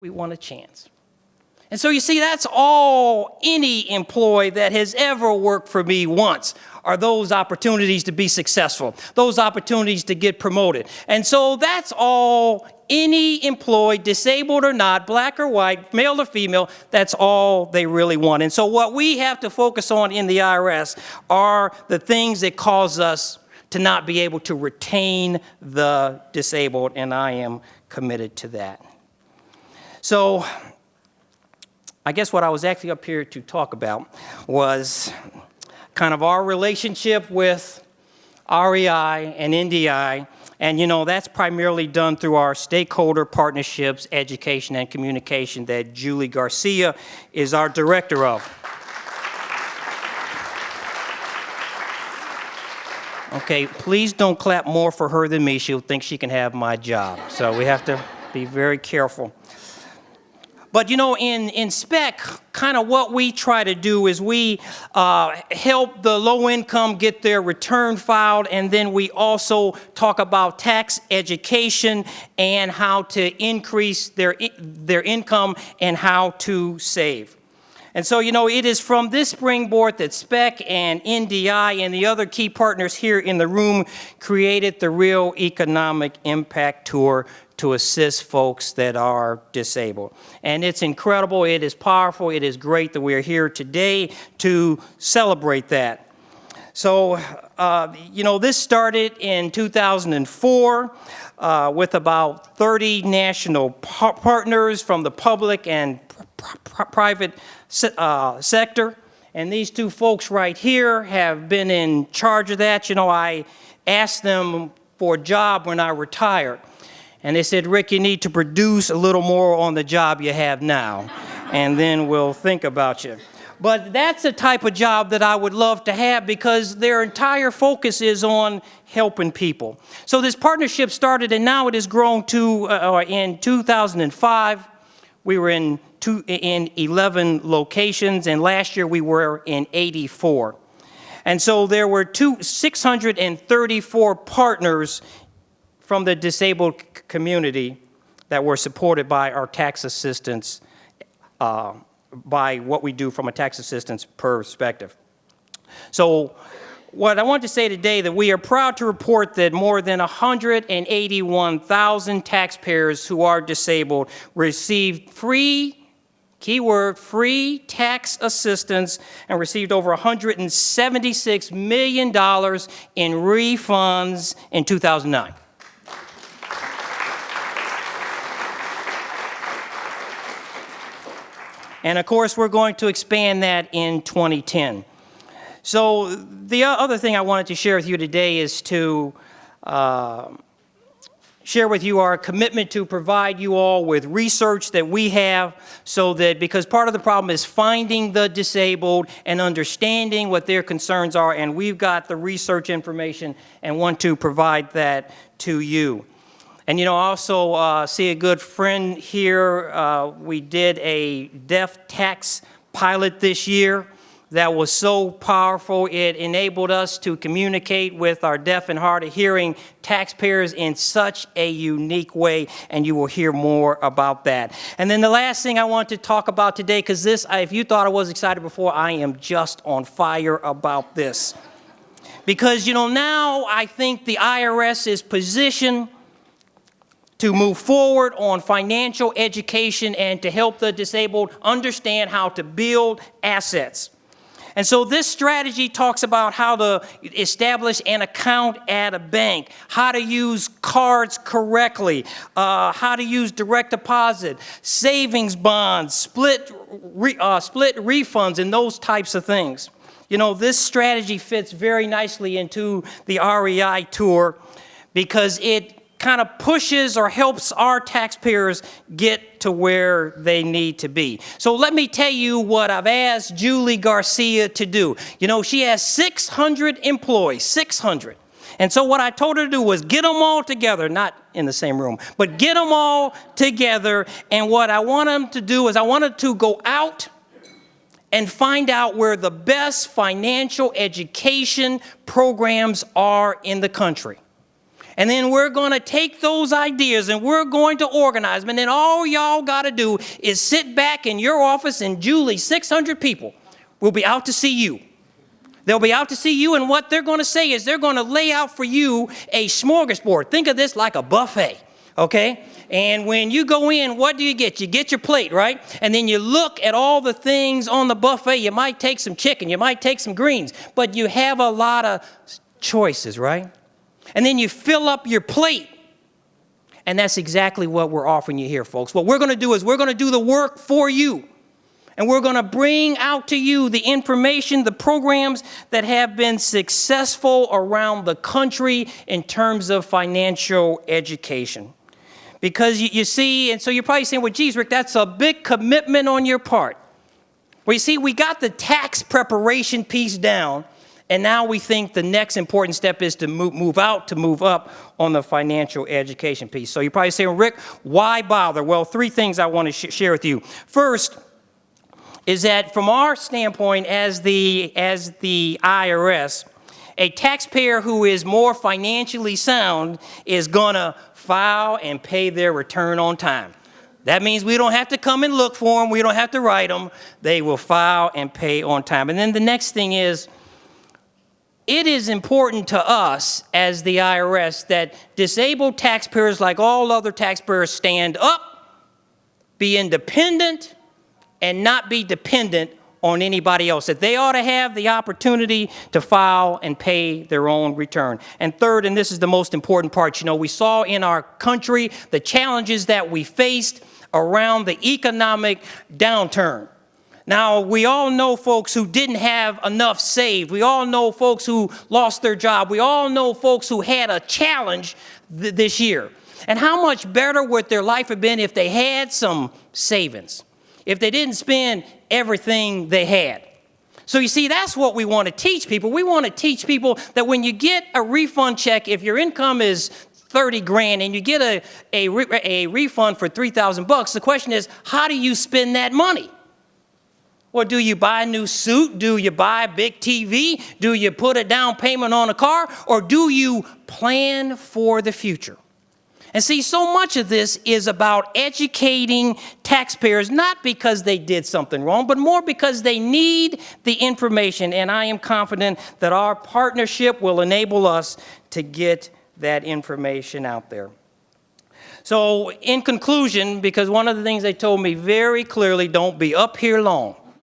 We want a chance. And so you see, that's all any employee that has ever worked for me wants, are those opportunities to be successful, those opportunities to get promoted. And so that's all any employee, disabled or not, black or white, male or female, that's all they really want. And so what we have to focus on in the IRS are the things that cause us to not be able to retain the disabled, and I am committed to that. So I guess what I was actually up here to talk about was kind of our relationship with REI and NDI. And, you know, that's primarily done through our stakeholder partnerships, education, and communication that Julie Garcia is our director of. Okay, please don't clap more for her than me. She'll think she can have my job. So we have to be very careful. But, you know, in SPEC, kind of what we try to do is we help the low income get their return filed, and then we also talk about tax education and how to increase their income and how to save. And so, you know, it is from this springboard that SPEC and NDI and the other key partners here in the room created the Real Economic Impact Tour to assist folks that are disabled. And it's incredible, it is powerful, it is great that we are here today to celebrate that. So, you know, this started in 2004 with about 30 national partners from the public and private sector. And these two folks right here have been in charge of that. You know, I asked them for a job when I retired. And they said, Rick, you need to produce a little more on the job you have now, and then we'll think about you. But that's the type of job that I would love to have because their entire focus is on helping people. So this partnership started, and now it has grown to, in 2005, we were in 11 locations, and last year we were in 84. And so there were 634 partners from the disabled community that were supported by our tax assistance, by what we do from a tax assistance perspective. So what I want to say today that we are proud to report that more than 181,000 taxpayers who are disabled received free, keyword, free tax assistance and received over $176 million in refunds in 2009. And of course, we're going to expand that in 2010. So the other thing I wanted to share with you today is to share with you our commitment to provide you all with research that we have so that, because part of the problem is finding the disabled and understanding what their concerns are, and we've got the research information and want to provide that to you. And, you know, I also see a good friend here. We did a deaf tax pilot this year that was so powerful. It enabled us to communicate with our deaf and hard of hearing taxpayers in such a unique way, and you will hear more about that. And then the last thing I want to talk about today, because this, if you thought I was excited before, I am just on fire about this. Because, you know, now I think the IRS is positioned to move forward on financial education and to help the disabled understand how to build assets. And so this strategy talks about how to establish an account at a bank, how to use cards correctly, how to use direct deposit, savings bonds, split refunds, and those types of things. You know, this strategy fits very nicely into the REI Tour because it kind of pushes or helps our taxpayers get to where they need to be. So let me tell you what I've asked Julie Garcia to do. You know, she has 600 employees, 600. And so what I told her to do was get them all together, not in the same room, but get them all together. And what I want them to do is I wanted to go out and find out where the best financial education programs are in the country. And then we're going to take those ideas and we're going to organize them. And then all y'all got to do is sit back in your office, and Julie, 600 people will be out to see you. They'll be out to see you, and what they're going to say is they're going to lay out for you a smorgasbord. Think of this like a buffet, okay? And when you go in, what do you get? You get your plate, right? And then you look at all the things on the buffet. You might take some chicken. You might take some greens. But you have a lot of choices, right? And then you fill up your plate. And that's exactly what we're offering you here, folks. What we're going to do is we're going to do the work for you. And we're going to bring out to you the information, the programs that have been successful around the country in terms of financial education. Because you see, and so you're probably saying, well, geez, Rick, that's a big commitment on your part. Well, you see, we got the tax preparation piece down, and now we think the next important step is to move up on the financial education piece. So you're probably saying, Rick, why bother? Well, three things I want to share with you. First is that from our standpoint as the IRS, a taxpayer who is more financially sound is going to file and pay their return on time. That means we don't have to come and look for them. We don't have to write them. They will file and pay on time. And then the next thing is, it is important to us as the IRS that disabled taxpayers, like all other taxpayers, stand up, be independent, and not be dependent on anybody else, that they ought to have the opportunity to file and pay their own return. And third, and this is the most important part, we saw in our country the challenges that we faced around the economic downturn. Now, we all know folks who didn't have enough saved. We all know folks who lost their job. We all know folks who had a challenge this year. And how much better would their life have been if they had some savings? If they didn't spend everything they had. So you see, that's what we want to teach people. We want to teach people that when you get a refund check, if your income is 30 grand and you get a refund for $3,000, the question is, how do you spend that money? Well, do you buy a new suit? Do you buy a big TV? Do you put a down payment on a car? Or do you plan for the future? And see, so much of this is about educating taxpayers, not because they did something wrong, but more because they need the information. And I am confident that our partnership will enable us to get that information out there. So in conclusion, because one of the things they told me very clearly, don't be up here long.